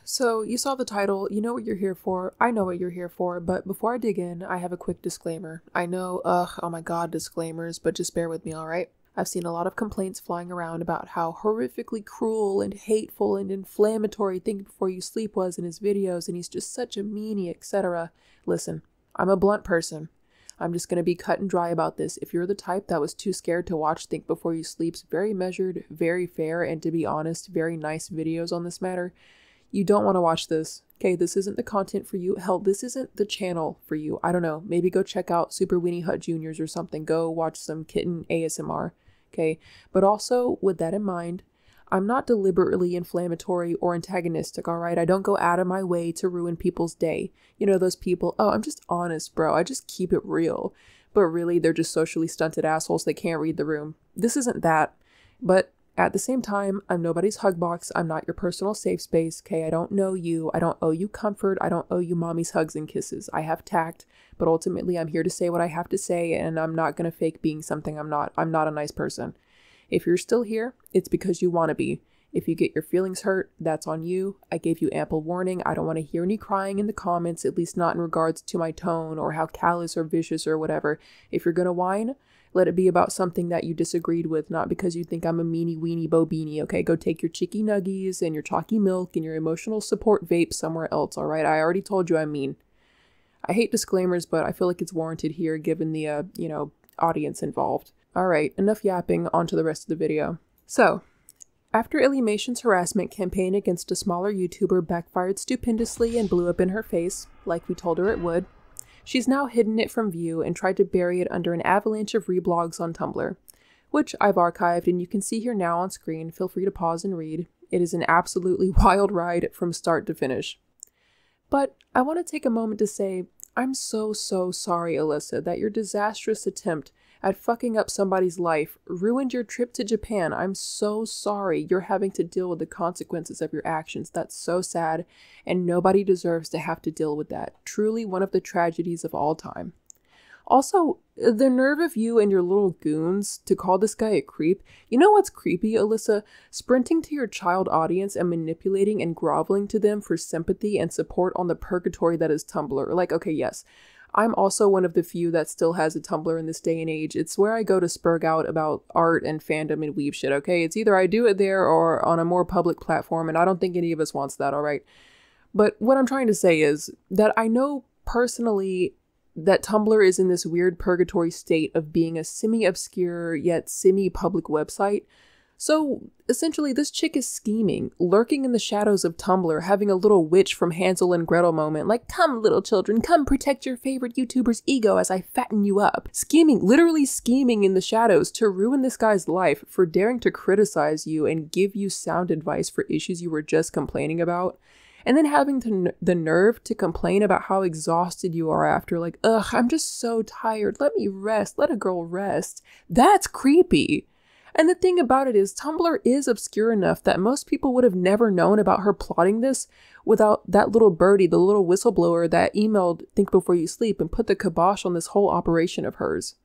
So you saw the title, you know what you're here for, I know what you're here for, but before I dig in, I have a quick disclaimer. I know, oh my god, disclaimers, but just bear with me, alright? I've seen a lot of complaints flying around about how horrifically cruel and hateful and inflammatory Think Before You Sleep was in his videos, and he's just such a meanie, etc. Listen, I'm a blunt person. I'm just going to be cut and dry about this. If you're the type that was too scared to watch Think Before You Sleep's very measured, very fair, and to be honest, very nice videos on this matter, you don't want to watch this. Okay, this isn't the content for you. Hell, this isn't the channel for you. I don't know. Maybe go check out Super Weenie Hut Juniors or something. Go watch some kitten ASMR. Okay, but also with that in mind, I'm not deliberately inflammatory or antagonistic, all right? I don't go out of my way to ruin people's day. You know, those people, oh, I'm just honest, bro. I just keep it real. But really, they're just socially stunted assholes that can't read the room. This isn't that. But at the same time, I'm nobody's hug box. I'm not your personal safe space, okay? I don't know you. I don't owe you comfort. I don't owe you mommy's hugs and kisses. I have tact, but ultimately I'm here to say what I have to say, and I'm not going to fake being something I'm not. I'm not a nice person. If you're still here, it's because you want to be. If you get your feelings hurt, that's on you. I gave you ample warning. I don't want to hear any crying in the comments, at least not in regards to my tone or how callous or vicious or whatever. If you're going to whine, let it be about something that you disagreed with, not because you think I'm a meanie weenie bobini, okay? Go take your chicky nuggies and your chalky milk and your emotional support vape somewhere else, all right? I already told you I'm mean. I hate disclaimers, but I feel like it's warranted here given the, audience involved. All right, enough yapping, on to the rest of the video. So, after Illymation's harassment campaign against a smaller YouTuber backfired stupendously and blew up in her face, like we told her it would, she's now hidden it from view and tried to bury it under an avalanche of reblogs on Tumblr, which I've archived and you can see here now on screen. Feel free to pause and read. It is an absolutely wild ride from start to finish. But I want to take a moment to say, I'm so sorry, Alyssa, that your disastrous attempt at fucking up somebody's life ruined your trip to Japan. I'm so sorry you're having to deal with the consequences of your actions. That's so sad, and nobody deserves to have to deal with that. Truly one of the tragedies of all time. Also, the nerve of you and your little goons to call this guy a creep. You know what's creepy, Alyssa? Sprinting to your child audience and manipulating and groveling to them for sympathy and support on the purgatory that is Tumblr. Like, okay, yes, I'm also one of the few that still has a Tumblr in this day and age. It's where I go to spurg out about art and fandom and weeb shit, okay? It's either I do it there or on a more public platform, and I don't think any of us wants that, alright? But what I'm trying to say is that I know personally that Tumblr is in this weird purgatory state of being a semi-obscure yet semi-public website. So essentially this chick is scheming, lurking in the shadows of Tumblr, having a little witch from Hansel and Gretel moment, like, come little children, come protect your favorite YouTuber's ego as I fatten you up. Scheming, literally scheming in the shadows to ruin this guy's life for daring to criticize you and give you sound advice for issues you were just complaining about. And then having the nerve to complain about how exhausted you are after, like, ugh, I'm just so tired, let me rest, let a girl rest. That's creepy. And the thing about it is, Tumblr is obscure enough that most people would have never known about her plotting this without that little birdie, the little whistleblower that emailed Think Before You Sleep and put the kibosh on this whole operation of hers.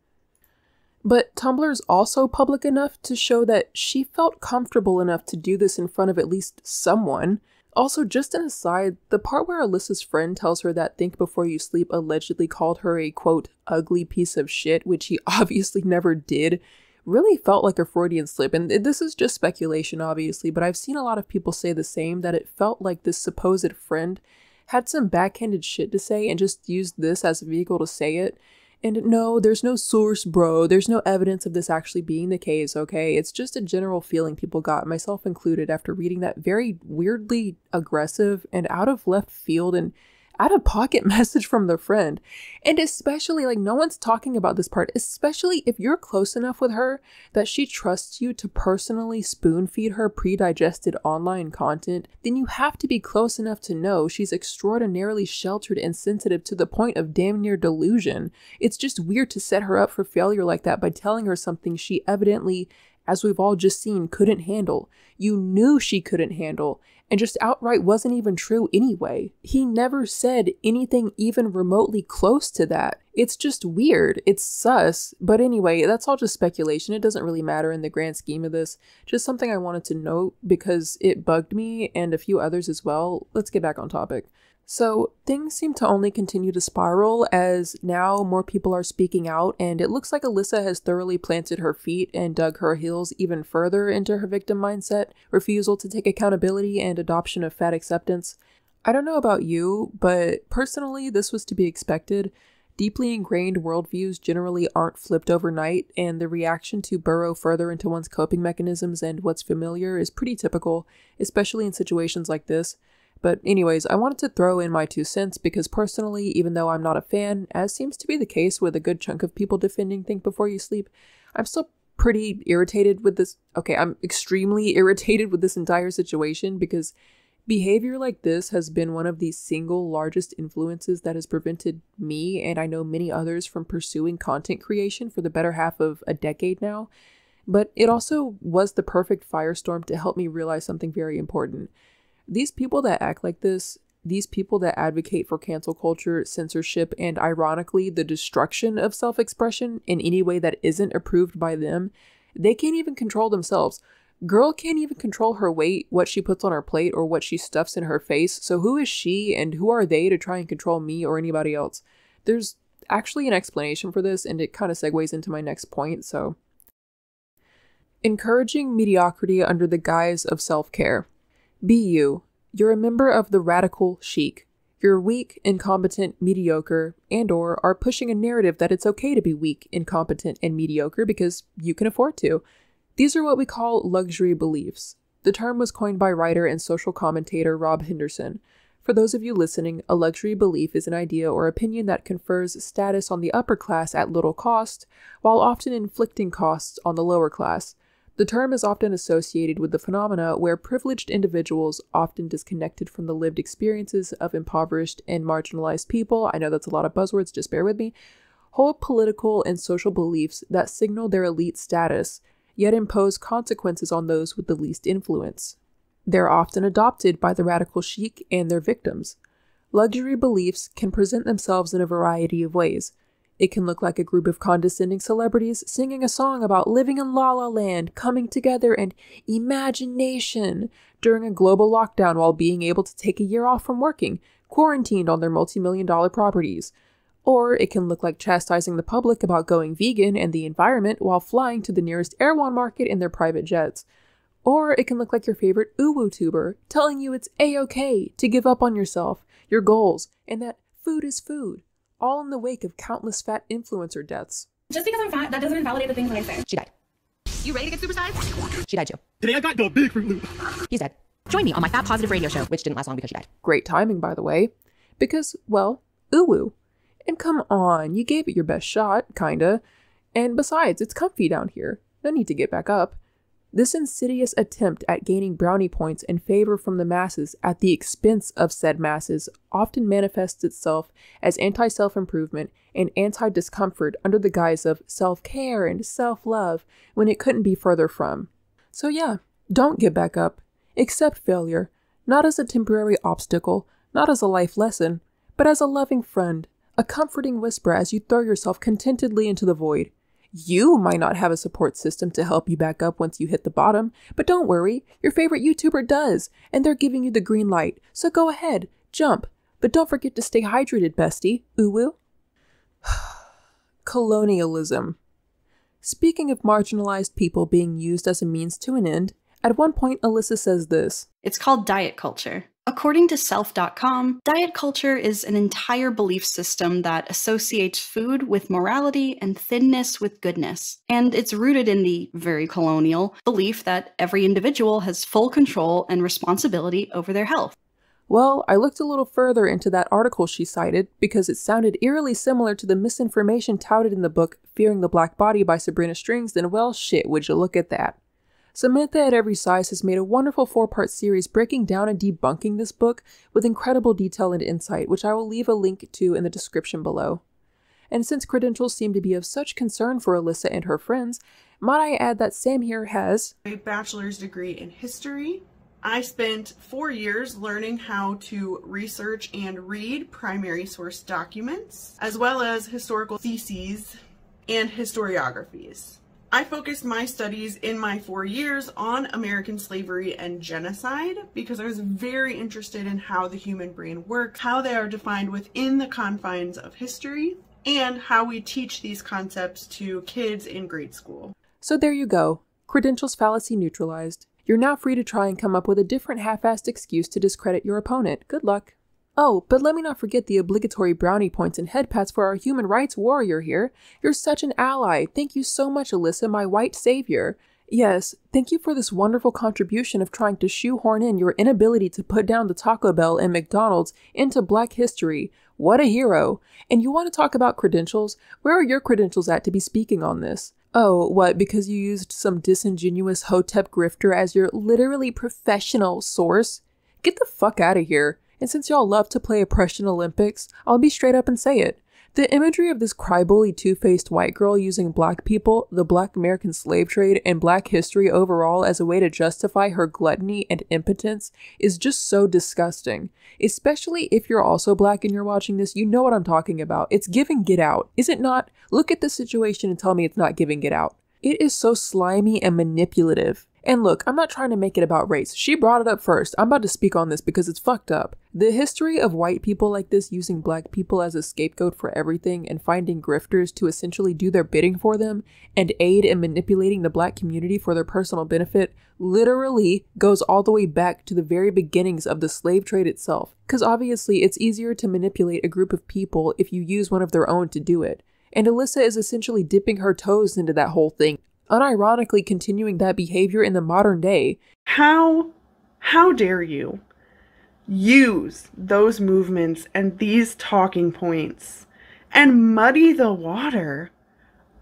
But Tumblr's also public enough to show that she felt comfortable enough to do this in front of at least someone. Also, just an aside, the part where Alyssa's friend tells her that Think Before You Sleep allegedly called her a, quote, ugly piece of shit, which he obviously never did, really felt like a Freudian slip. And this is just speculation, obviously, but I've seen a lot of people say the same, that it felt like this supposed friend had some backhanded shit to say and just used this as a vehicle to say it. And no, there's no source, bro. There's no evidence of this actually being the case, okay? It's just a general feeling people got, myself included, after reading that very weirdly aggressive and out of left field and out-of-pocket message from their friend. And especially, like, no one's talking about this part, especially if you're close enough with her that she trusts you to personally spoon-feed her pre-digested online content, then you have to be close enough to know she's extraordinarily sheltered and sensitive to the point of damn near delusion. It's just weird to set her up for failure like that by telling her something she evidently, as we've all just seen, couldn't handle. You knew she couldn't handle, and just outright wasn't even true anyway. He never said anything even remotely close to that. It's just weird. It's sus. But anyway, that's all just speculation. It doesn't really matter in the grand scheme of this. Just something I wanted to note because it bugged me and a few others as well. Let's get back on topic. So things seem to only continue to spiral as now more people are speaking out, and it looks like Alyssa has thoroughly planted her feet and dug her heels even further into her victim mindset, refusal to take accountability, and adoption of fat acceptance. I don't know about you, but personally this was to be expected. Deeply ingrained worldviews generally aren't flipped overnight, and the reaction to burrow further into one's coping mechanisms and what's familiar is pretty typical, especially in situations like this. But anyways, I wanted to throw in my 2 cents because personally, even though I'm not a fan, as seems to be the case with a good chunk of people defending Think Before You Sleep, I'm still pretty irritated with this. Okay, I'm extremely irritated with this entire situation because behavior like this has been one of the single largest influences that has prevented me, and I know many others, from pursuing content creation for the better half of a decade now. But it also was the perfect firestorm to help me realize something very important. These people that act like this, these people that advocate for cancel culture, censorship, and ironically, the destruction of self-expression in any way that isn't approved by them, they can't even control themselves. Girl can't even control her weight, what she puts on her plate, or what she stuffs in her face, so who is she and who are they to try and control me or anybody else? There's actually an explanation for this, and it kind of segues into my next point, so. Encouraging mediocrity under the guise of self-care. Be you. You're a member of the radical chic. You're weak, incompetent, mediocre, and/or are pushing a narrative that it's okay to be weak, incompetent, and mediocre because you can afford to. These are what we call luxury beliefs. The term was coined by writer and social commentator Rob Henderson. For those of you listening, a luxury belief is an idea or opinion that confers status on the upper class at little cost, while often inflicting costs on the lower class. The term is often associated with the phenomena where privileged individuals, often disconnected from the lived experiences of impoverished and marginalized people, I know that's a lot of buzzwords, just bear with me, hold political and social beliefs that signal their elite status, yet impose consequences on those with the least influence. They're often adopted by the radical chic and their victims. Luxury beliefs can present themselves in a variety of ways. It can look like a group of condescending celebrities singing a song about living in La La Land, coming together, and imagination during a global lockdown while being able to take a year off from working, quarantined on their multi-million-dollar properties. Or it can look like chastising the public about going vegan and the environment while flying to the nearest Erewhon market in their private jets. Or it can look like your favorite uwu tuber telling you it's a-okay to give up on yourself, your goals, and that food is food, all in the wake of countless fat influencer deaths. Just because I'm fat, that doesn't invalidate the things that I say. She died. You ready to get supersized? She died too. Today I got the big Fruit Loop. He's dead. Join me on my fat positive radio show, which didn't last long because she died. Great timing, by the way. Because, well, uwu. And come on, you gave it your best shot, kinda. And besides, it's comfy down here. No need to get back up. This insidious attempt at gaining brownie points and favor from the masses at the expense of said masses often manifests itself as anti-self-improvement and anti-discomfort under the guise of self-care and self-love when it couldn't be further from. So yeah, don't get back up. Accept failure, not as a temporary obstacle, not as a life lesson, but as a loving friend, a comforting whisper as you throw yourself contentedly into the void. You might not have a support system to help you back up once you hit the bottom, but don't worry, your favorite YouTuber does, and they're giving you the green light, so go ahead, jump, but don't forget to stay hydrated, bestie. Uwu. Colonialism. Speaking of marginalized people being used as a means to an end, at one point Alyssa says this. It's called diet culture. According to self.com, diet culture is an entire belief system that associates food with morality and thinness with goodness. And it's rooted in the very colonial belief that every individual has full control and responsibility over their health. Well, I looked a little further into that article she cited because it sounded eerily similar to the misinformation touted in the book Fearing the Black Body by Sabrina Strings, then well shit, would you look at that. SamAtEverySize has made a wonderful 4-part series breaking down and debunking this book with incredible detail and insight, which I will leave a link to in the description below. And since credentials seem to be of such concern for Alyssa and her friends, might I add that Sam here has a bachelor's degree in history, I spent 4 years learning how to research and read primary source documents, as well as historical theses and historiographies. I focused my studies in my 4 years on American slavery and genocide because I was very interested in how the human brain works, how they are defined within the confines of history, and how we teach these concepts to kids in grade school. So there you go. Credentials fallacy neutralized. You're now free to try and come up with a different half-assed excuse to discredit your opponent. Good luck. Oh, but let me not forget the obligatory brownie points and head pats for our human rights warrior here. You're such an ally. Thank you so much, Alyssa, my white savior. Yes, thank you for this wonderful contribution of trying to shoehorn in your inability to put down the Taco Bell and McDonald's into Black history. What a hero. And you want to talk about credentials? Where are your credentials at to be speaking on this? Oh, what, because you used some disingenuous Hotep grifter as your literally professional source? Get the fuck out of here. And since y'all love to play Oppression Olympics, I'll be straight up and say it. The imagery of this crybully two-faced white girl using Black people, the Black American slave trade, and Black history overall as a way to justify her gluttony and impotence is just so disgusting. Especially if you're also Black and you're watching this, you know what I'm talking about. It's giving Get Out. Is it not? Look at the situation and tell me it's not giving Get Out. It is so slimy and manipulative. And look, I'm not trying to make it about race. She brought it up first. I'm about to speak on this because it's fucked up. The history of white people like this using Black people as a scapegoat for everything and finding grifters to essentially do their bidding for them and aid in manipulating the Black community for their personal benefit literally goes all the way back to the very beginnings of the slave trade itself. Because obviously it's easier to manipulate a group of people if you use one of their own to do it. And Alyssa is essentially dipping her toes into that whole thing, unironically continuing that behavior in the modern day. How dare you use those movements and these talking points and muddy the water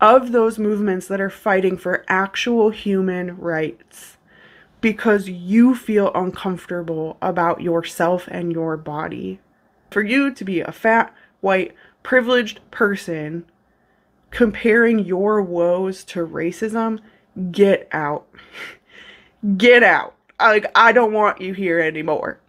of those movements that are fighting for actual human rights because you feel uncomfortable about yourself and your body. For you to be a fat, white, privileged person comparing your woes to racism, get out. Get out. I don't want you here anymore.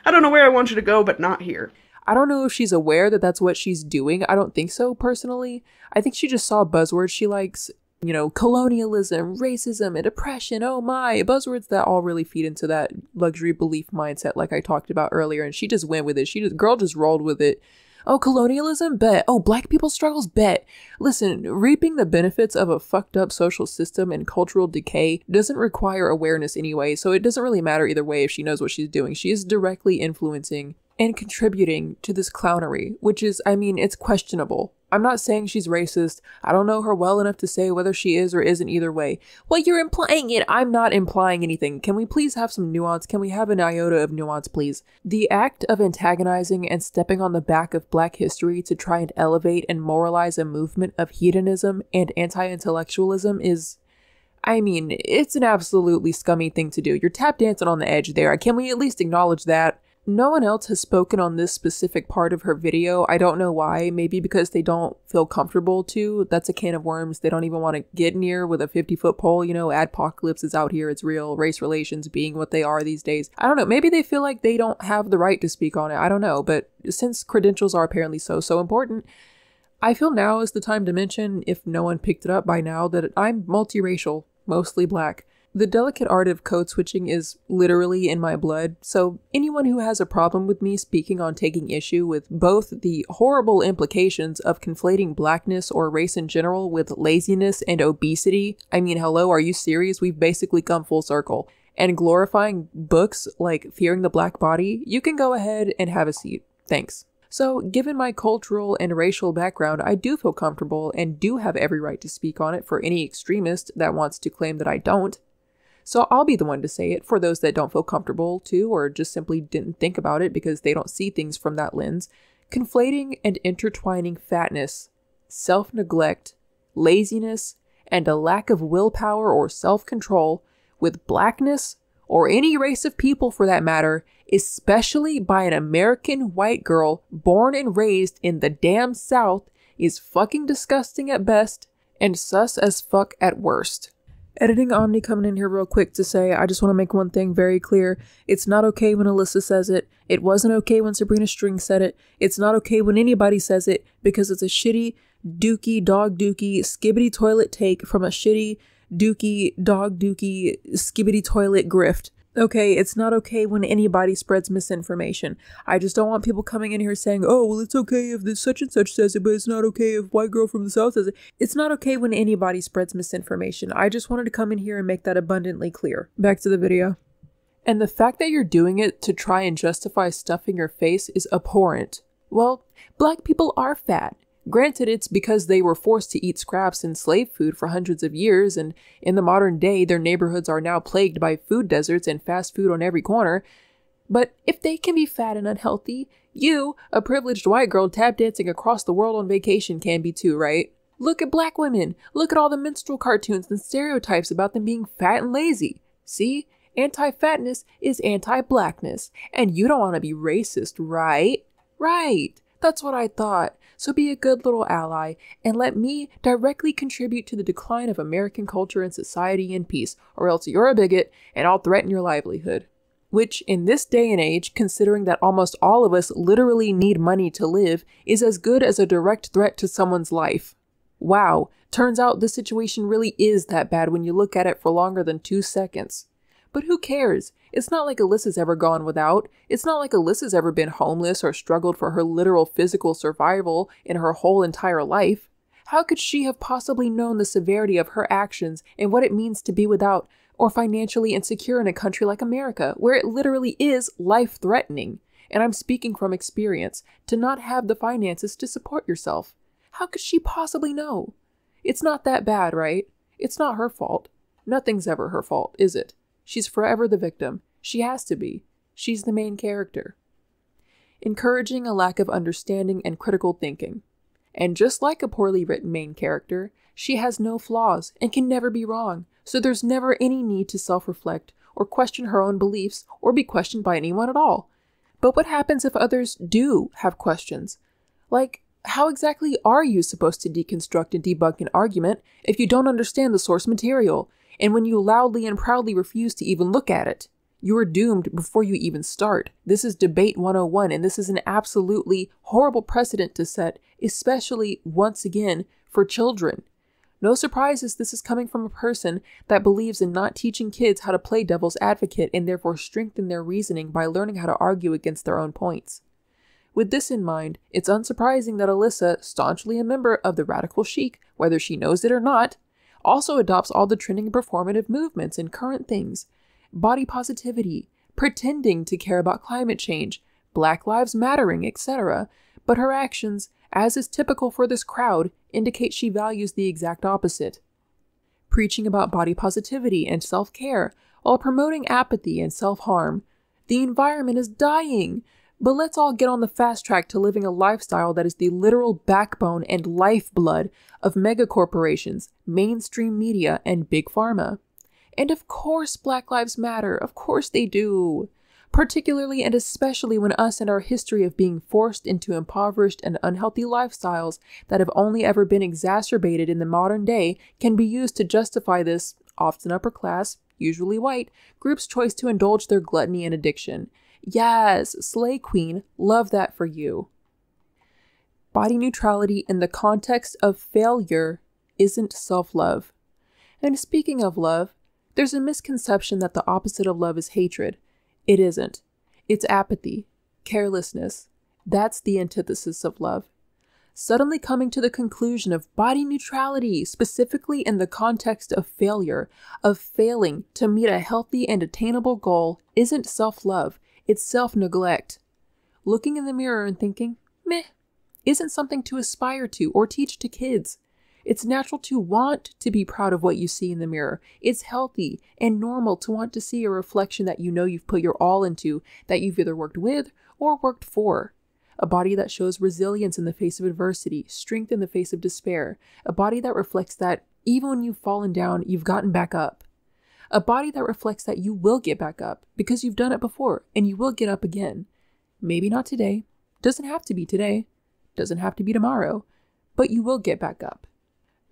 I don't know where I want you to go, but not here. I don't know if she's aware that that's what she's doing. I don't think so, personally. I think she just saw buzzwords she likes. You know, colonialism, racism, and oppression, oh my. Buzzwords that all really feed into that luxury belief mindset like I talked about earlier, and she just went with it. Girl just rolled with it. Oh, colonialism? Bet. Oh, Black people's struggles? Bet. Listen, reaping the benefits of a fucked up social system and cultural decay doesn't require awareness anyway, so it doesn't really matter either way if she knows what she's doing. She is directly influencing and contributing to this clownery, which is, I mean, it's questionable. I'm not saying she's racist. I don't know her well enough to say whether she is or isn't either way. Well, you're implying it. I'm not implying anything. Can we please have some nuance? Can we have an iota of nuance, please? The act of antagonizing and stepping on the back of Black history to try and elevate and moralize a movement of hedonism and anti-intellectualism is, I mean, it's an absolutely scummy thing to do. You're tap dancing on the edge there. Can we at least acknowledge that? No one else has spoken on this specific part of her video. I don't know why. Maybe because they don't feel comfortable to. That's a can of worms they don't even want to get near with a 50-foot pole. You know, adpocalypse is out here. It's real. Race relations being what they are these days. I don't know. Maybe they feel like they don't have the right to speak on it. I don't know. But since credentials are apparently so important, I feel now is the time to mention, if no one picked it up by now, that I'm multiracial, mostly Black. The delicate art of code switching is literally in my blood, so anyone who has a problem with me speaking on taking issue with both the horrible implications of conflating Blackness or race in general with laziness and obesity, I mean, hello, are you serious? We've basically come full circle. And glorifying books like Fearing the Black Body, you can go ahead and have a seat. Thanks. So, given my cultural and racial background, I do feel comfortable and do have every right to speak on it for any extremist that wants to claim that I don't. So I'll be the one to say it for those that don't feel comfortable to, or just simply didn't think about it because they don't see things from that lens. Conflating and intertwining fatness, self-neglect, laziness, and a lack of willpower or self-control with Blackness, or any race of people for that matter, especially by an American white girl born and raised in the damn South, is fucking disgusting at best and sus as fuck at worst. Editing Omni coming in here real quick to say, I just want to make one thing very clear. It's not okay when Alyssa says it. It wasn't okay when Sabrina String said it. It's not okay when anybody says it, because it's a shitty, dog dookie, skibbity toilet take from a shitty, dog dookie, skibbity toilet grift. Okay, it's not okay when anybody spreads misinformation. I just don't want people coming in here saying, oh, well, it's okay if this such and such says it, but it's not okay if white girl from the South says it. It's not okay when anybody spreads misinformation. I just wanted to come in here and make that abundantly clear. Back to the video. And the fact that you're doing it to try and justify stuffing your face is abhorrent. Well, black people are fat. Granted, it's because they were forced to eat scraps and slave food for hundreds of years, and in the modern day, their neighborhoods are now plagued by food deserts and fast food on every corner. But if they can be fat and unhealthy, you, a privileged white girl tap dancing across the world on vacation, can be too, right? Look at black women. Look at all the minstrel cartoons and stereotypes about them being fat and lazy. See? Anti-fatness is anti-blackness, and you don't want to be racist, right? Right. That's what I thought. So be a good little ally and let me directly contribute to the decline of American culture and society in peace, or else you're a bigot and I'll threaten your livelihood. Which, in this day and age, considering that almost all of us literally need money to live, is as good as a direct threat to someone's life. Wow, turns out this situation really is that bad when you look at it for longer than 2 seconds. But who cares? It's not like Alyssa's ever gone without. It's not like Alyssa's ever been homeless or struggled for her literal physical survival in her whole entire life. How could she have possibly known the severity of her actions and what it means to be without or financially insecure in a country like America, where it literally is life-threatening? And I'm speaking from experience, to not have the finances to support yourself. How could she possibly know? It's not that bad, right? It's not her fault. Nothing's ever her fault, is it? She's forever the victim. She has to be. She's the main character. Encouraging a lack of understanding and critical thinking. And just like a poorly written main character, she has no flaws and can never be wrong, so there's never any need to self-reflect or question her own beliefs or be questioned by anyone at all. But what happens if others do have questions? Like, how exactly are you supposed to deconstruct and debunk an argument if you don't understand the source material? And when you loudly and proudly refuse to even look at it, you are doomed before you even start. This is debate 101, and this is an absolutely horrible precedent to set, especially, once again, for children. No surprises this is coming from a person that believes in not teaching kids how to play devil's advocate and therefore strengthen their reasoning by learning how to argue against their own points. With this in mind, it's unsurprising that Alyssa, staunchly a member of the radical chic, whether she knows it or not, also adopts all the trending performative movements and current things, body positivity, pretending to care about climate change, Black Lives Mattering, etc. But her actions, as is typical for this crowd, indicate she values the exact opposite. Preaching about body positivity and self-care while promoting apathy and self-harm. The environment is dying, but let's all get on the fast track to living a lifestyle that is the literal backbone and lifeblood of megacorporations, mainstream media, and big pharma. And of course Black Lives Matter, of course they do. Particularly and especially when us and our history of being forced into impoverished and unhealthy lifestyles that have only ever been exacerbated in the modern day can be used to justify this, often upper class, usually white, group's choice to indulge their gluttony and addiction. Yes, Slay Queen, love that for you. Body neutrality in the context of failure isn't self-love. And speaking of love, there's a misconception that the opposite of love is hatred. It isn't. It's apathy, carelessness. That's the antithesis of love. Suddenly coming to the conclusion of body neutrality, specifically in the context of failure, of failing to meet a healthy and attainable goal, isn't self-love. It's self-neglect. Looking in the mirror and thinking, meh, isn't something to aspire to or teach to kids. It's natural to want to be proud of what you see in the mirror. It's healthy and normal to want to see a reflection that you know you've put your all into, that you've either worked with or worked for. A body that shows resilience in the face of adversity, strength in the face of despair. A body that reflects that even when you've fallen down, you've gotten back up. A body that reflects that you will get back up because you've done it before and you will get up again. Maybe not today. Doesn't have to be today. Doesn't have to be tomorrow. But you will get back up.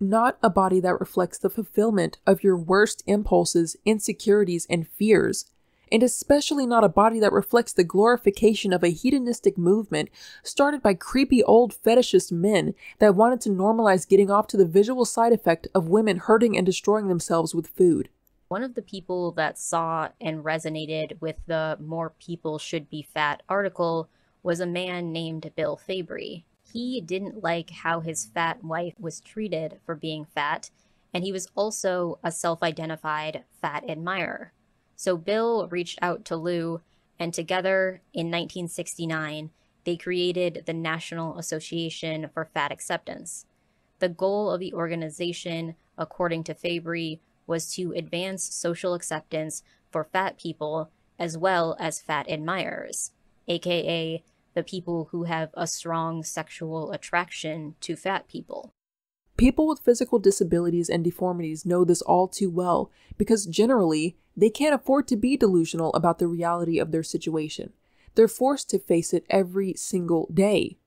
Not a body that reflects the fulfillment of your worst impulses, insecurities, and fears. And especially not a body that reflects the glorification of a hedonistic movement started by creepy old fetishist men that wanted to normalize getting off to the visual side effect of women hurting and destroying themselves with food. One of the people that saw and resonated with the "more people should be fat" article was a man named Bill Fabry. He didn't like how his fat wife was treated for being fat, and he was also a self-identified fat admirer. So Bill reached out to Lou, and together in 1969, they created the National Association for Fat Acceptance. The goal of the organization, according to Fabry, was to advance social acceptance for fat people as well as fat admirers, aka the people who have a strong sexual attraction to fat people. People with physical disabilities and deformities know this all too well because generally, they can't afford to be delusional about the reality of their situation. They're forced to face it every single day.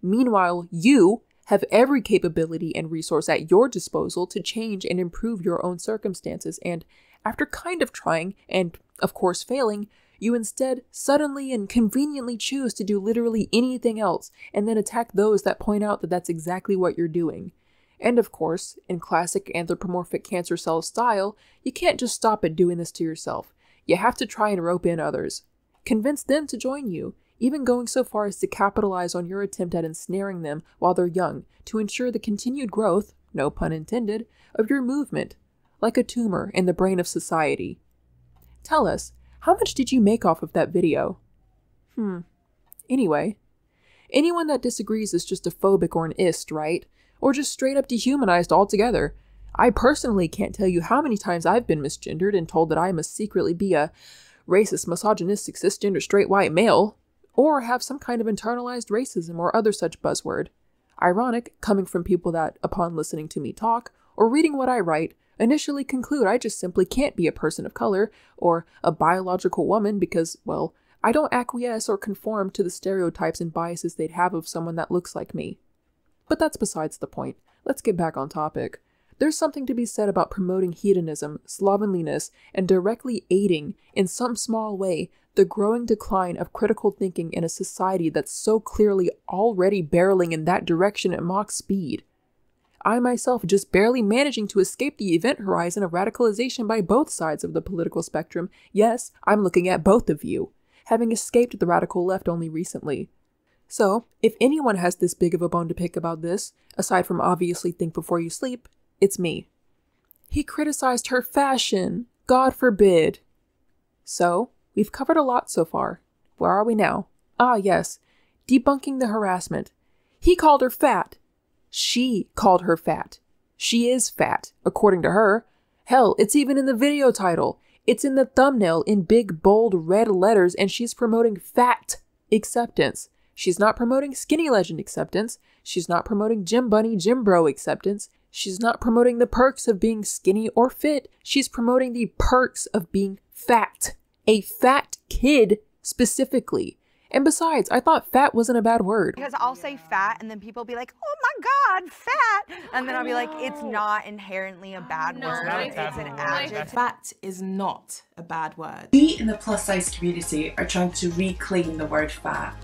Meanwhile, you have every capability and resource at your disposal to change and improve your own circumstances, and after kind of trying, and of course failing, you instead suddenly and conveniently choose to do literally anything else and then attack those that point out that that's exactly what you're doing. And of course, in classic anthropomorphic cancer cell style, you can't just stop at doing this to yourself. You have to try and rope in others. Convince them to join you, even going so far as to capitalize on your attempt at ensnaring them while they're young to ensure the continued growth, no pun intended, of your movement, like a tumor in the brain of society. Tell us, how much did you make off of that video? Anyway, anyone that disagrees is just a phobic or an ist, right? Or just straight up dehumanized altogether. I personally can't tell you how many times I've been misgendered and told that I must secretly be a racist, misogynistic, cisgender, straight white male, or have some kind of internalized racism or other such buzzword. Ironic, coming from people that, upon listening to me talk, or reading what I write, initially conclude I just simply can't be a person of color, or a biological woman because, well, I don't acquiesce or conform to the stereotypes and biases they'd have of someone that looks like me. But that's besides the point. Let's get back on topic. There's something to be said about promoting hedonism, slovenliness, and directly aiding, in some small way, the growing decline of critical thinking in a society that's so clearly already barreling in that direction at Mach speed. I myself just barely managing to escape the event horizon of radicalization by both sides of the political spectrum. Yes, I'm looking at both of you, having escaped the radical left only recently. So, if anyone has this big of a bone to pick about this, aside from obviously think before you sleep, it's me. He criticized her fashion. God forbid. So, we've covered a lot so far. Where are we now? Ah, yes. Debunking the harassment. He called her fat. She called her fat. She is fat, according to her. Hell, it's even in the video title. It's in the thumbnail in big, bold, red letters, and she's promoting fat acceptance. She's not promoting skinny legend acceptance. She's not promoting gym bunny, gym bro acceptance. She's not promoting the perks of being skinny or fit. She's promoting the perks of being fat. A fat kid, specifically. And besides, I thought fat wasn't a bad word. Because I'll say fat and then people will be like, oh my God, fat. And then I'll be like, it's not inherently a bad word. It's an adjective. Fat is not a bad word. We in the plus size community are trying to reclaim the word fat.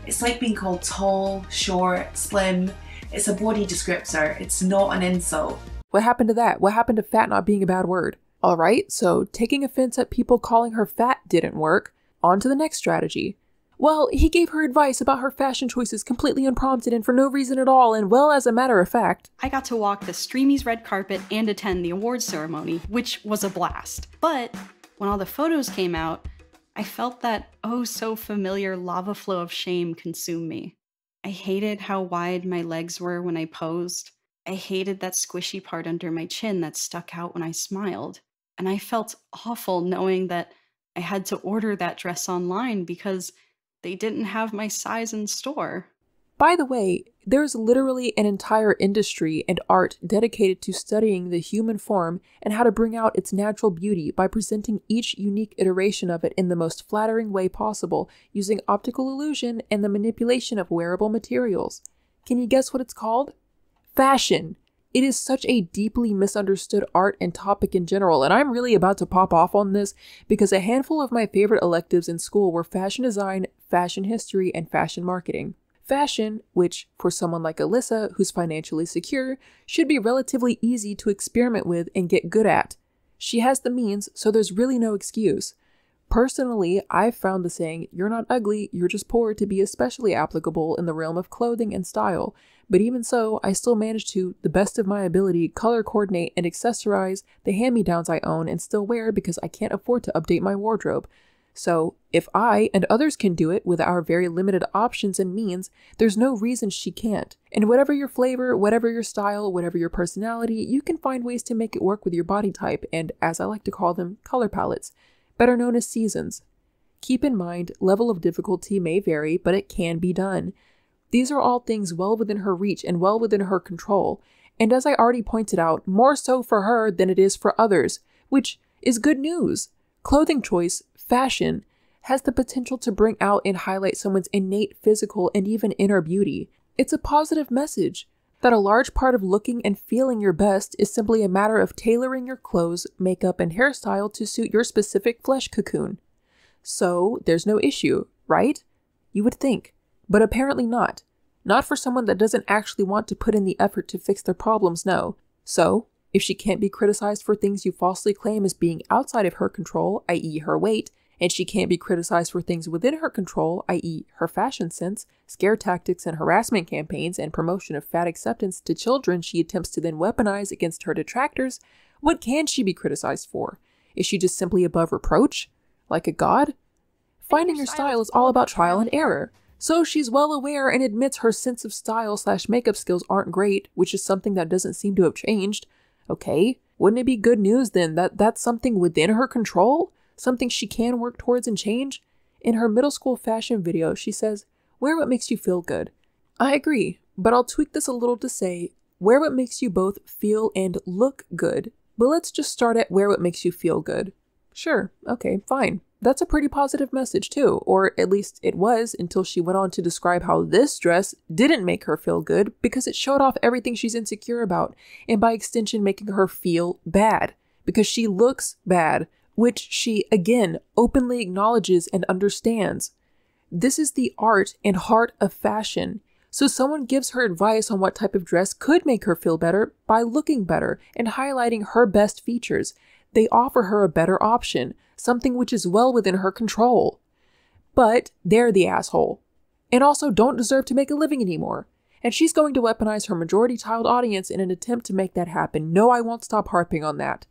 It's like being called tall, short, slim. It's a body descriptor. It's not an insult. What happened to that? What happened to fat not being a bad word? Alright, so taking offense at people calling her fat didn't work. On to the next strategy. Well, he gave her advice about her fashion choices completely unprompted and for no reason at all, and well, as a matter of fact, I got to walk the Streamy's red carpet and attend the awards ceremony, which was a blast. But when all the photos came out, I felt that oh so familiar lava flow of shame consume me. I hated how wide my legs were when I posed. I hated that squishy part under my chin that stuck out when I smiled. And I felt awful knowing that I had to order that dress online because they didn't have my size in store. By the way, there's literally an entire industry and art dedicated to studying the human form and how to bring out its natural beauty by presenting each unique iteration of it in the most flattering way possible using optical illusion and the manipulation of wearable materials. Can you guess what it's called? Fashion. It is such a deeply misunderstood art and topic in general, and I'm really about to pop off on this because a handful of my favorite electives in school were fashion design, fashion history, and fashion marketing. Fashion, which for someone like Alyssa, who's financially secure, should be relatively easy to experiment with and get good at. She has the means, so there's really no excuse. Personally, I've found the saying, "You're not ugly, you're just poor," to be especially applicable in the realm of clothing and style. But even so, I still manage to, the best of my ability, color coordinate and accessorize the hand-me-downs I own and still wear because I can't afford to update my wardrobe. So, if I and others can do it with our very limited options and means, there's no reason she can't. And whatever your flavor, whatever your style, whatever your personality, you can find ways to make it work with your body type and, as I like to call them, color palettes, better known as seasons. Keep in mind, level of difficulty may vary, but it can be done. These are all things well within her reach and well within her control, and as I already pointed out, more so for her than it is for others, which is good news. Clothing choice, fashion, has the potential to bring out and highlight someone's innate physical and even inner beauty. It's a positive message that a large part of looking and feeling your best is simply a matter of tailoring your clothes, makeup, and hairstyle to suit your specific flesh cocoon. So, there's no issue, right? You would think. But apparently not. Not for someone that doesn't actually want to put in the effort to fix their problems, no. So, if she can't be criticized for things you falsely claim as being outside of her control, i.e. her weight, and she can't be criticized for things within her control, i.e. her fashion sense, scare tactics and harassment campaigns, and promotion of fat acceptance to children she attempts to then weaponize against her detractors, what can she be criticized for? Is she just simply above reproach? Like a god? Finding your style is all about trial and error. So she's well aware and admits her sense of style/makeup skills aren't great, which is something that doesn't seem to have changed. Okay, wouldn't it be good news then that that's something within her control? Something she can work towards and change? In her middle school fashion video, she says, "Wear what makes you feel good." I agree, but I'll tweak this a little to say, wear what makes you both feel and look good. But let's just start at wear what makes you feel good. Sure, okay, fine. That's a pretty positive message too, or at least it was until she went on to describe how this dress didn't make her feel good because it showed off everything she's insecure about, and by extension making her feel bad, because she looks bad, which she, again, openly acknowledges and understands. This is the art and heart of fashion. So someone gives her advice on what type of dress could make her feel better by looking better and highlighting her best features. They offer her a better option, something which is well within her control. But they're the asshole, and also don't deserve to make a living anymore. And she's going to weaponize her majority child audience in an attempt to make that happen. No, I won't stop harping on that.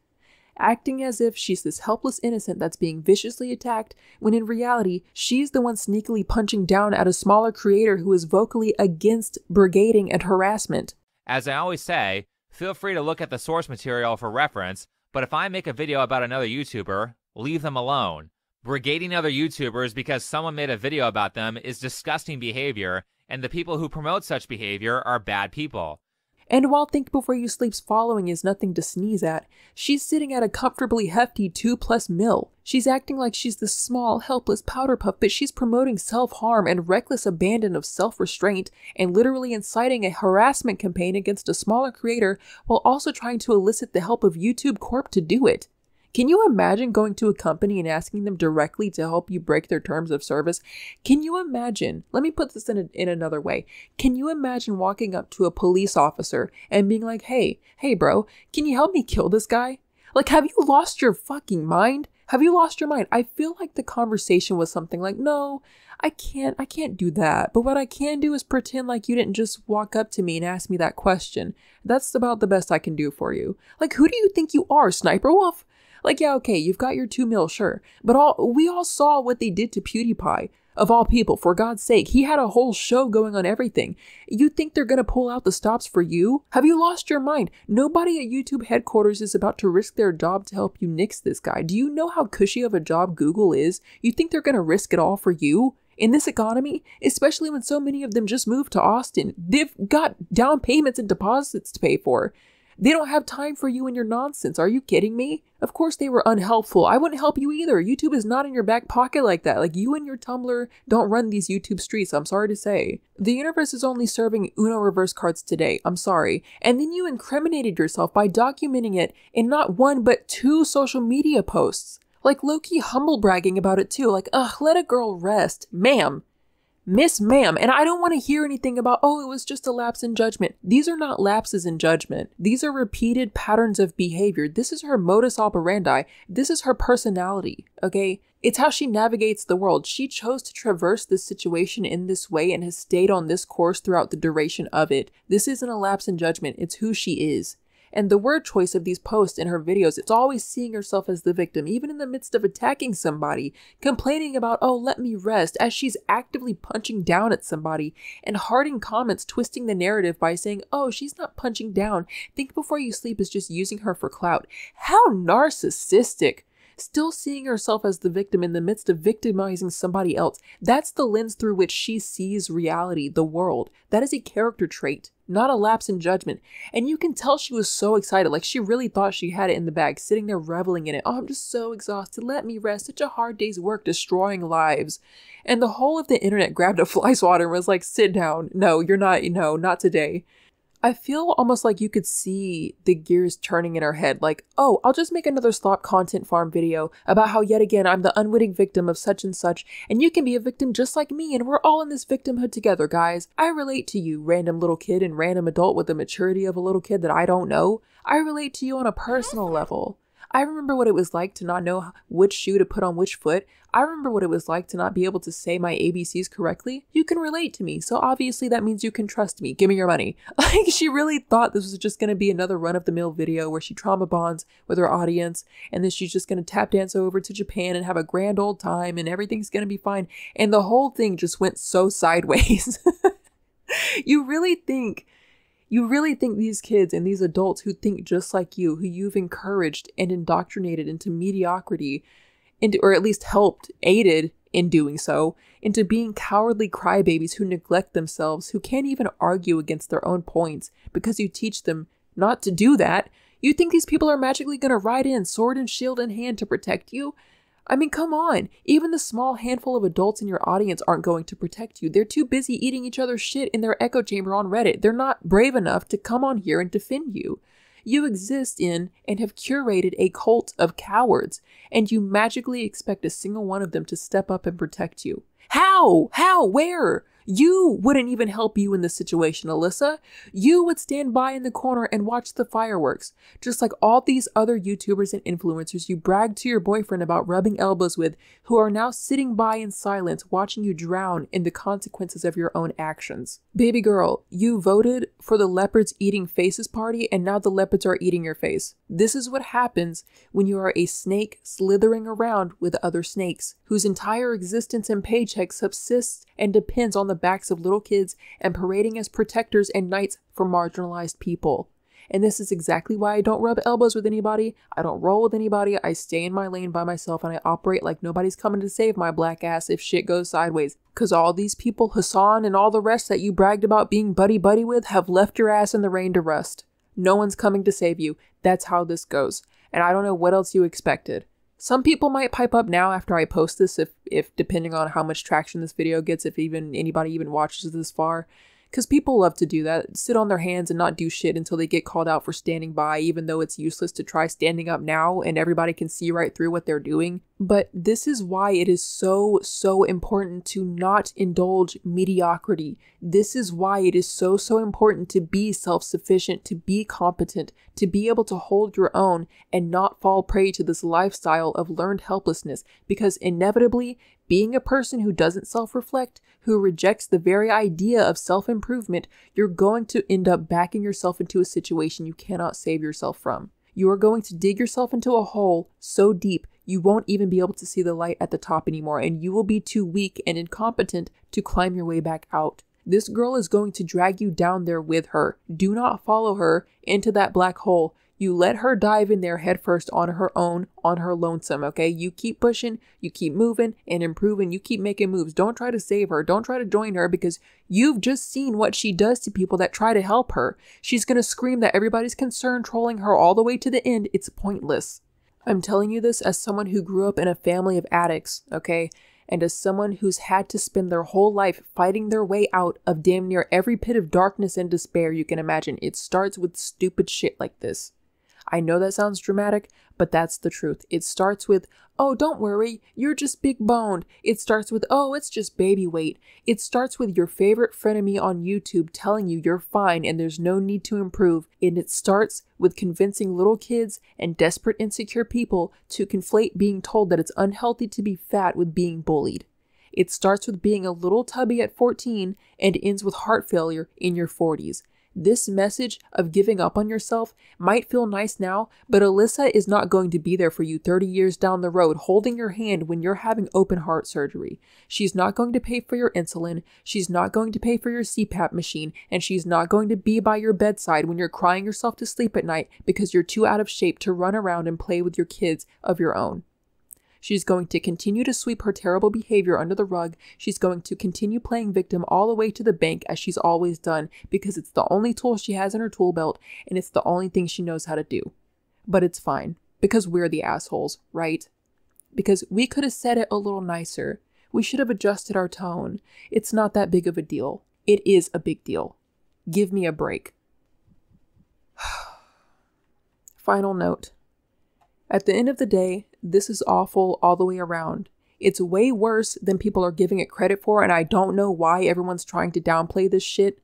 Acting as if she's this helpless innocent that's being viciously attacked, when in reality, she's the one sneakily punching down at a smaller creator who is vocally against brigading and harassment. As I always say, feel free to look at the source material for reference, but if I make a video about another YouTuber, leave them alone. Brigading other YouTubers because someone made a video about them is disgusting behavior, and the people who promote such behavior are bad people. And while Think Before You Sleep's following is nothing to sneeze at, she's sitting at a comfortably hefty 2+ mil. She's acting like she's this small, helpless powder puff, but she's promoting self-harm and reckless abandon of self-restraint and literally inciting a harassment campaign against a smaller creator while also trying to elicit the help of YouTube Corp to do it. Can you imagine going to a company and asking them directly to help you break their terms of service? Can you imagine, let me put this in another way. Can you imagine walking up to a police officer and being like, hey bro, can you help me kill this guy? Like, have you lost your fucking mind? Have you lost your mind? I feel like the conversation was something like, no, I can't do that. But what I can do is pretend like you didn't just walk up to me and ask me that question. That's about the best I can do for you. Like, who do you think you are, Sniper Wolf? Like, yeah, okay, you've got your 2 mil, sure. But we all saw what they did to PewDiePie. Of all people, for God's sake, he had a whole show going on everything. You think they're gonna pull out the stops for you? Have you lost your mind? Nobody at YouTube headquarters is about to risk their job to help you nix this guy. Do you know how cushy of a job Google is? You think they're gonna risk it all for you? In this economy, especially when so many of them just moved to Austin, they've got down payments and deposits to pay for. They don't have time for you and your nonsense. Are you kidding me? Of course they were unhelpful. I wouldn't help you either. YouTube is not in your back pocket like that. Like, you and your Tumblr don't run these YouTube streets, I'm sorry to say. The universe is only serving Uno reverse cards today, I'm sorry. And then you incriminated yourself by documenting it in not one but 2 social media posts. Like, low-key humble bragging about it too. Like, ugh, let a girl rest. Ma'am. Miss Ma'am. And I don't want to hear anything about, oh, it was just a lapse in judgment. These are not lapses in judgment. These are repeated patterns of behavior. This is her modus operandi. This is her personality, okay? It's how she navigates the world. She chose to traverse this situation in this way and has stayed on this course throughout the duration of it. This isn't a lapse in judgment. It's who she is. And the word choice of these posts in her videos, it's always seeing herself as the victim, even in the midst of attacking somebody, complaining about, oh, let me rest, as she's actively punching down at somebody, and Harding comments twisting the narrative by saying, oh, she's not punching down. Think Before You Sleep is just using her for clout. How narcissistic. Still seeing herself as the victim in the midst of victimizing somebody else. That's the lens through which she sees reality, the world. That is a character trait, not a lapse in judgment. And you can tell she was so excited, like she really thought she had it in the bag, sitting there reveling in it. Oh, I'm just so exhausted. Let me rest. Such a hard day's work destroying lives. And the whole of the internet grabbed a fly swatter and was like, sit down. No, you're not. No, not today. I feel almost like you could see the gears turning in her head, like, oh, I'll just make another slop content farm video about how yet again I'm the unwitting victim of such and such, and you can be a victim just like me, and we're all in this victimhood together, guys. I relate to you, random little kid and random adult with the maturity of a little kid that I don't know. I relate to you on a personal level. I remember what it was like to not know which shoe to put on which foot. I remember what it was like to not be able to say my ABCs correctly. You can relate to me, so obviously that means you can trust me. Give me your money. Like, she really thought this was just going to be another run-of-the-mill video where she trauma bonds with her audience, and then she's just going to tap dance over to Japan and have a grand old time, and everything's going to be fine. And the whole thing just went so sideways. You really think these kids and these adults who think just like you, who you've encouraged and indoctrinated into mediocrity, or at least aided in doing so, into being cowardly crybabies who neglect themselves, who can't even argue against their own points because you teach them not to do that? You think these people are magically going to ride in, sword and shield in hand, to protect you? I mean, come on. Even the small handful of adults in your audience aren't going to protect you. They're too busy eating each other's shit in their echo chamber on Reddit. They're not brave enough to come on here and defend you. You exist in and have curated a cult of cowards, and you magically expect a single one of them to step up and protect you. How? How? Where? You wouldn't even help you in this situation, Alyssa. You would stand by in the corner and watch the fireworks, just like all these other YouTubers and influencers you bragged to your boyfriend about rubbing elbows with, who are now sitting by in silence watching you drown in the consequences of your own actions. Baby girl, you voted for the leopards eating faces party, and now the leopards are eating your face. This is what happens when you are a snake slithering around with other snakes, whose entire existence and paycheck subsists and depends on the backs of little kids and parading as protectors and knights for marginalized people. And this is exactly why I don't rub elbows with anybody. I don't roll with anybody. I stay in my lane by myself, and I operate like nobody's coming to save my black ass if shit goes sideways. Because all these people, Hassan and all the rest that you bragged about being buddy-buddy with, have left your ass in the rain to rust. No one's coming to save you. That's how this goes. And I don't know what else you expected. Some people might pipe up now after I post this, if depending on how much traction this video gets, if anybody even watches this far. Because people love to do that, sit on their hands and not do shit until they get called out for standing by, even though it's useless to try standing up now and everybody can see right through what they're doing. But this is why it is so important to not indulge mediocrity. This is why it is so important to be self-sufficient, to be competent, to be able to hold your own and not fall prey to this lifestyle of learned helplessness, because inevitably, being a person who doesn't self-reflect, who rejects the very idea of self-improvement, you're going to end up backing yourself into a situation you cannot save yourself from. You are going to dig yourself into a hole so deep you won't even be able to see the light at the top anymore, and you will be too weak and incompetent to climb your way back out. This girl is going to drag you down there with her. Do not follow her into that black hole. You let her dive in there headfirst on her own, on her lonesome, okay? You keep pushing, you keep moving and improving, you keep making moves. Don't try to save her. Don't try to join her because you've just seen what she does to people that try to help her. She's going to scream that everybody's concerned, trolling her all the way to the end. It's pointless. I'm telling you this as someone who grew up in a family of addicts, okay? And as someone who's had to spend their whole life fighting their way out of damn near every pit of darkness and despair you can imagine. It starts with stupid shit like this. I know that sounds dramatic, but that's the truth. It starts with, oh, don't worry, you're just big boned. It starts with, oh, it's just baby weight. It starts with your favorite frenemy on YouTube telling you you're fine and there's no need to improve. And it starts with convincing little kids and desperate, insecure people to conflate being told that it's unhealthy to be fat with being bullied. It starts with being a little tubby at 14 and ends with heart failure in your 40s. This message of giving up on yourself might feel nice now, but Alyssa is not going to be there for you 30 years down the road holding your hand when you're having open heart surgery. She's not going to pay for your insulin, she's not going to pay for your CPAP machine, and she's not going to be by your bedside when you're crying yourself to sleep at night because you're too out of shape to run around and play with your kids of your own. She's going to continue to sweep her terrible behavior under the rug. She's going to continue playing victim all the way to the bank as she's always done because it's the only tool she has in her tool belt and it's the only thing she knows how to do. But it's fine because we're the assholes, right? Because we could have said it a little nicer. We should have adjusted our tone. It's not that big of a deal. It is a big deal. Give me a break. Final note. At the end of the day, this is awful all the way around. It's way worse than people are giving it credit for, and I don't know why everyone's trying to downplay this shit.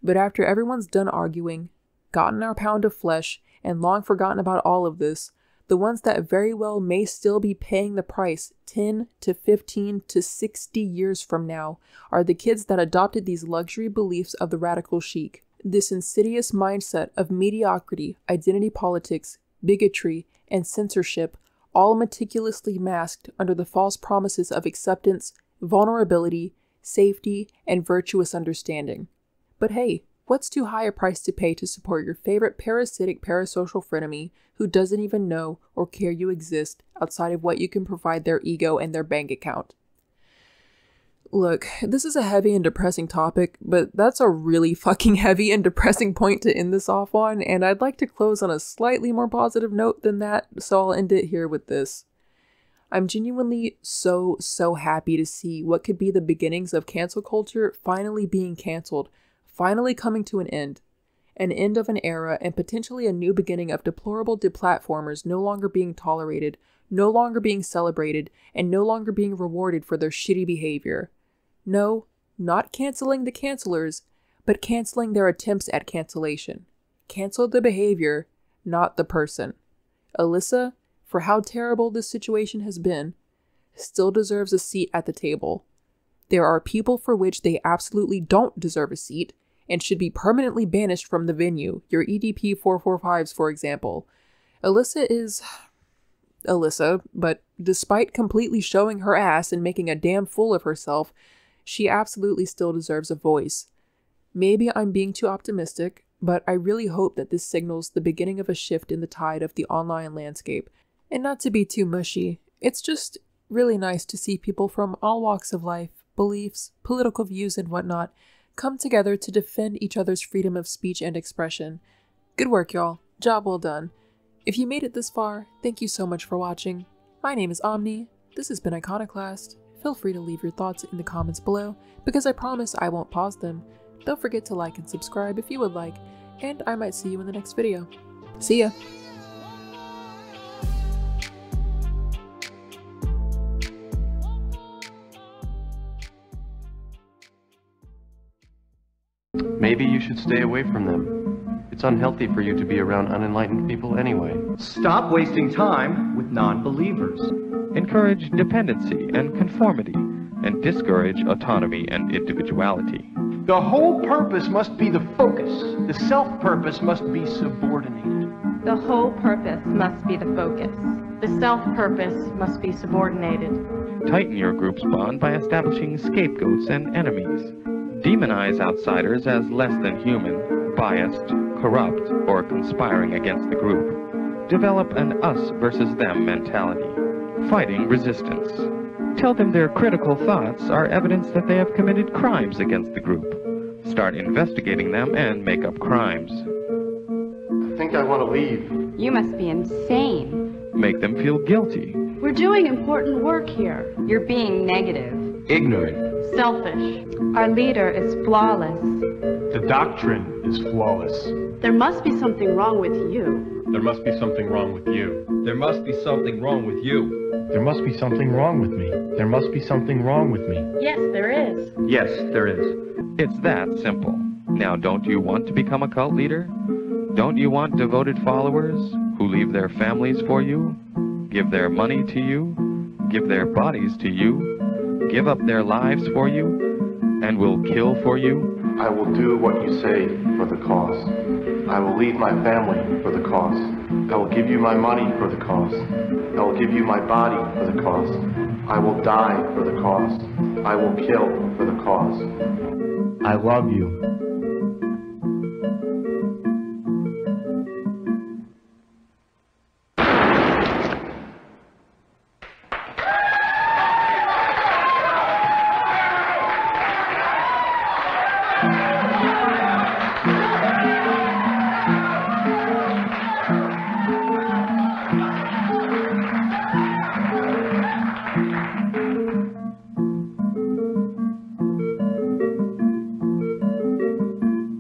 But after everyone's done arguing, gotten our pound of flesh, and long forgotten about all of this, the ones that very well may still be paying the price 10 to 15 to 60 years from now are the kids that adopted these luxury beliefs of the radical chic. This insidious mindset of mediocrity, identity politics, bigotry, and censorship, all meticulously masked under the false promises of acceptance, vulnerability, safety, and virtuous understanding. But hey, what's too high a price to pay to support your favorite parasitic parasocial frenemy who doesn't even know or care you exist outside of what you can provide their ego and their bank account? Look, this is a heavy and depressing topic, but that's a really fucking heavy and depressing point to end this off on, and I'd like to close on a slightly more positive note than that, so I'll end it here with this. I'm genuinely so happy to see what could be the beginnings of cancel culture finally being canceled, finally coming to an end of an era and potentially a new beginning of deplorable deplatformers no longer being tolerated, no longer being celebrated, and no longer being rewarded for their shitty behavior. No, not canceling the cancelers, but canceling their attempts at cancellation. Cancel the behavior, not the person. Alyssa, for how terrible this situation has been, still deserves a seat at the table. There are people for which they absolutely don't deserve a seat and should be permanently banished from the venue, your EDP 445s for example. Alyssa is Alyssa, but despite completely showing her ass and making a damn fool of herself, she absolutely still deserves a voice. Maybe I'm being too optimistic, but I really hope that this signals the beginning of a shift in the tide of the online landscape. And not to be too mushy, it's just really nice to see people from all walks of life, beliefs, political views, and whatnot come together to defend each other's freedom of speech and expression. Good work, y'all. Job well done. If you made it this far, thank you so much for watching. My name is Omni. This has been Iconoclast. Feel free to leave your thoughts in the comments below, because I promise I won't pause them. Don't forget to like and subscribe if you would like, and I might see you in the next video. See ya! Maybe you should stay away from them. It's unhealthy for you to be around unenlightened people anyway. Stop wasting time with non-believers. Encourage dependency and conformity, and discourage autonomy and individuality. The whole purpose must be the focus. The self-purpose must be subordinated. The whole purpose must be the focus. The self-purpose must be subordinated. Tighten your group's bond by establishing scapegoats and enemies. Demonize outsiders as less than human, biased, corrupt, or conspiring against the group. Develop an us versus them mentality, fighting resistance. Tell them their critical thoughts are evidence that they have committed crimes against the group. Start investigating them and make up crimes. I think I want to leave. You must be insane. Make them feel guilty. We're doing important work here. You're being negative. Ignorant. Selfish. Our leader is flawless. The doctrine is flawless. There must be something wrong with you. There must be something wrong with you. There must be something wrong with you. There must be something wrong with me. There must be something wrong with me. Yes, there is. Yes, there is. It's that simple. Now, don't you want to become a cult leader? Don't you want devoted followers who leave their families for you, give their money to you, give their bodies to you, give up their lives for you, and will kill for you? I will do what you say for the cause. I will leave my family for the cause. I will give you my money for the cause. I will give you my body for the cause. I will die for the cause. I will kill for the cause. I love you.